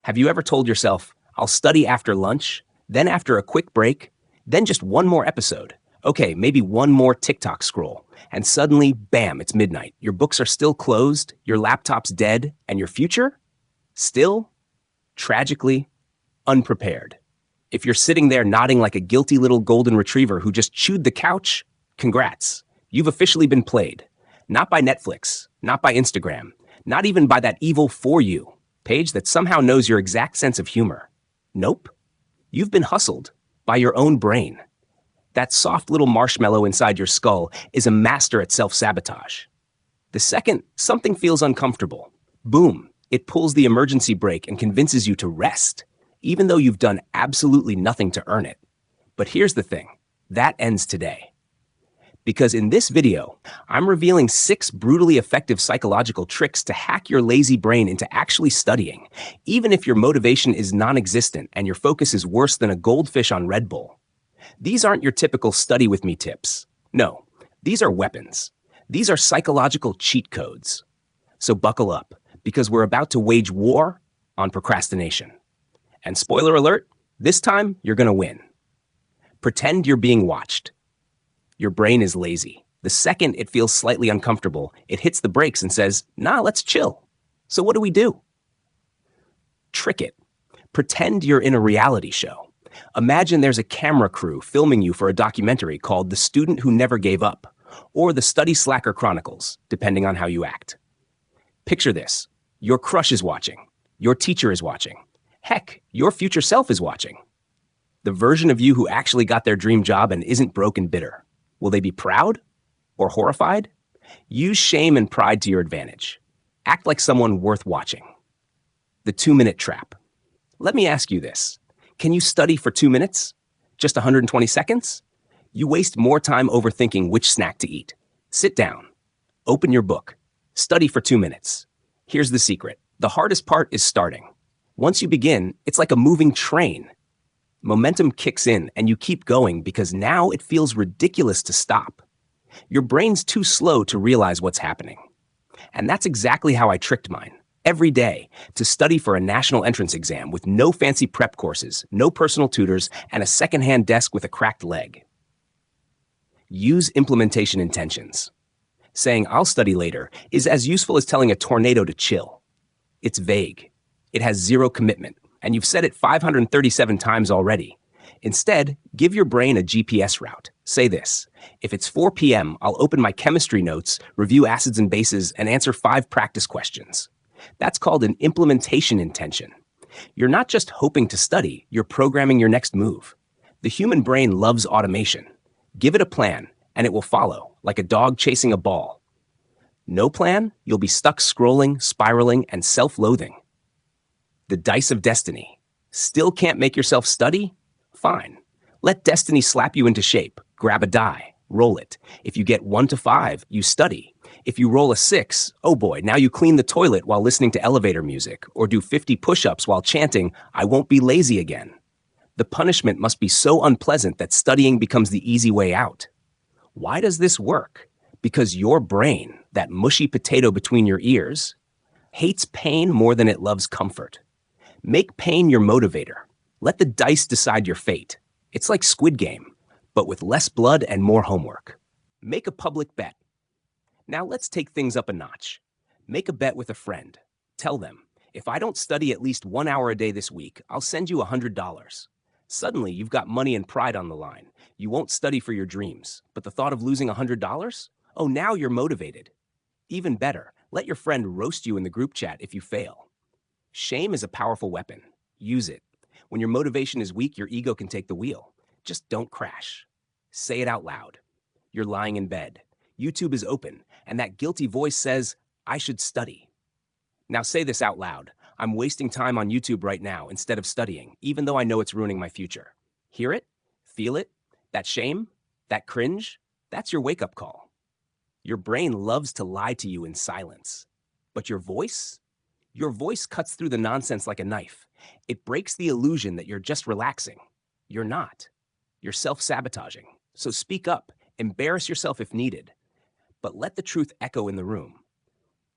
Have you ever told yourself, I'll study after lunch, then after a quick break, then just one more episode? Okay, maybe one more TikTok scroll. And suddenly, bam, it's midnight. Your books are still closed, your laptop's dead, and your future? Still, tragically, unprepared. If you're sitting there nodding like a guilty little golden retriever who just chewed the couch, congrats. You've officially been played. Not by Netflix, not by Instagram, not even by that evil For You page that somehow knows your exact sense of humor. Nope. You've been hustled by your own brain. That soft little marshmallow inside your skull is a master at self-sabotage. The second something feels uncomfortable, boom, it pulls the emergency brake and convinces you to rest, even though you've done absolutely nothing to earn it. But here's the thing, that ends today. Because in this video, I'm revealing 6 brutally effective psychological tricks to hack your lazy brain into actually studying, even if your motivation is non-existent and your focus is worse than a goldfish on Red Bull. These aren't your typical study with me tips. No, these are weapons. These are psychological cheat codes. So buckle up, because we're about to wage war on procrastination. And spoiler alert, this time you're gonna win. Pretend you're being watched. Your brain is lazy. The second it feels slightly uncomfortable, it hits the brakes and says, nah, let's chill. So what do? Trick it. Pretend you're in a reality show. Imagine there's a camera crew filming you for a documentary called The Student Who Never Gave Up, or The Study Slacker Chronicles, depending on how you act. Picture this. Your crush is watching. Your teacher is watching. Heck, your future self is watching. The version of you who actually got their dream job and isn't broke and bitter. Will they be proud or horrified? Use shame and pride to your advantage. Act like someone worth watching. The 2-minute trap. Let me ask you this. Can you study for 2 minutes? Just 120 seconds? You waste more time overthinking which snack to eat. Sit down. Open your book. Study for 2 minutes. Here's the secret. The hardest part is starting. Once you begin, it's like a moving train. Momentum kicks in and you keep going because now it feels ridiculous to stop. Your brain's too slow to realize what's happening. And that's exactly how I tricked mine. Every day to study for a national entrance exam with no fancy prep courses, no personal tutors, and a secondhand desk with a cracked leg. Use implementation intentions. Saying I'll study later is as useful as telling a tornado to chill. It's vague. It has zero commitment. And you've said it 537 times already. Instead, give your brain a GPS route. Say this, if it's 4 p.m., I'll open my chemistry notes, review acids and bases, and answer 5 practice questions. That's called an implementation intention. You're not just hoping to study, you're programming your next move. The human brain loves automation. Give it a plan, and it will follow, like a dog chasing a ball. No plan, you'll be stuck scrolling, spiraling, and self-loathing. The dice of destiny. Still can't make yourself study? Fine. Let destiny slap you into shape. Grab a die. Roll it. If you get 1 to 5, you study. If you roll a 6, oh boy, now you clean the toilet while listening to elevator music, or do 50 push-ups while chanting, I won't be lazy again. The punishment must be so unpleasant that studying becomes the easy way out. Why does this work? Because your brain, that mushy potato between your ears, hates pain more than it loves comfort. Make pain your motivator. Let the dice decide your fate. It's like Squid Game, but with less blood and more homework. Make a public bet. Now let's take things up a notch. Make a bet with a friend. Tell them, if I don't study at least 1 hour a day this week, I'll send you $100. Suddenly, you've got money and pride on the line. You won't study for your dreams, but the thought of losing $100? Oh, now you're motivated. Even better, let your friend roast you in the group chat if you fail. Shame is a powerful weapon. Use it. When your motivation is weak, your ego can take the wheel. Just don't crash. Say it out loud. You're lying in bed. YouTube is open, and that guilty voice says, I should study. Now say this out loud. I'm wasting time on YouTube right now instead of studying, even though I know it's ruining my future. Hear it? Feel it? That shame? That cringe? That's your wake-up call. Your brain loves to lie to you in silence. But your voice? Your voice cuts through the nonsense like a knife. It breaks the illusion that you're just relaxing. You're not. You're self-sabotaging. So speak up, embarrass yourself if needed, but let the truth echo in the room.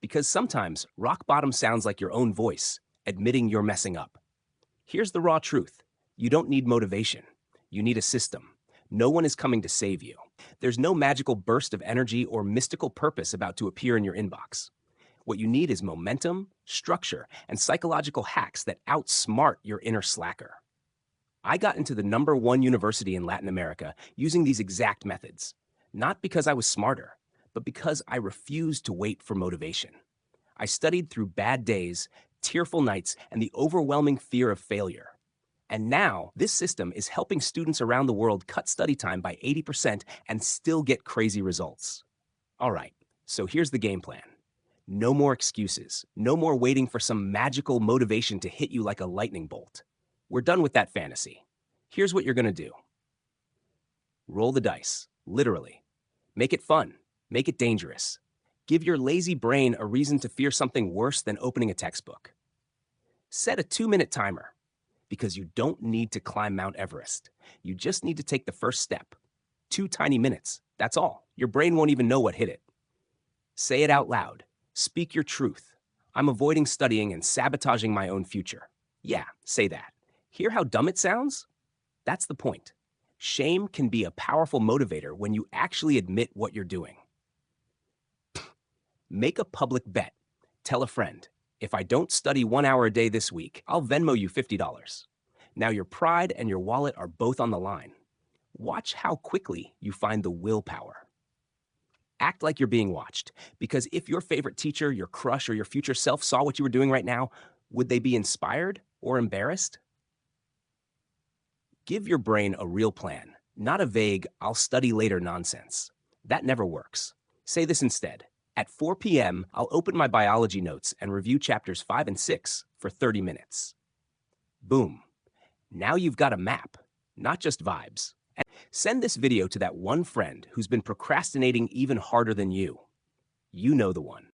Because sometimes rock bottom sounds like your own voice, admitting you're messing up. Here's the raw truth. You don't need motivation. You need a system. No one is coming to save you. There's no magical burst of energy or mystical purpose about to appear in your inbox. What you need is momentum, structure, and psychological hacks that outsmart your inner slacker. I got into the #1 university in Latin America using these exact methods, not because I was smarter, but because I refused to wait for motivation. I studied through bad days, tearful nights, and the overwhelming fear of failure. And now, this system is helping students around the world cut study time by 80% and still get crazy results. All right, so here's the game plan. No more excuses. No more waiting for some magical motivation to hit you like a lightning bolt. We're done with that fantasy. Here's what you're going to do. Roll the dice, literally. Make it fun. Make it dangerous. Give your lazy brain a reason to fear something worse than opening a textbook. Set a 2-minute timer, because you don't need to climb Mount Everest. You just need to take the first step. 2 tiny minutes, that's all. Your brain won't even know what hit it. Say it out loud. Speak your truth. I'm avoiding studying and sabotaging my own future. Yeah, say that. Hear how dumb it sounds? That's the point. Shame can be a powerful motivator when you actually admit what you're doing. Make a public bet. Tell a friend, if I don't study 1 hour a day this week, I'll Venmo you $50. Now your pride and your wallet are both on the line. Watch how quickly you find the willpower. Act like you're being watched, because if your favorite teacher, your crush, or your future self saw what you were doing right now, would they be inspired or embarrassed? Give your brain a real plan, not a vague, I'll study later nonsense. That never works. Say this instead. At 4 p.m., I'll open my biology notes and review chapters 5 and 6 for 30 minutes. Boom. Now you've got a map, not just vibes. And send this video to that one friend who's been procrastinating even harder than you. You know the one.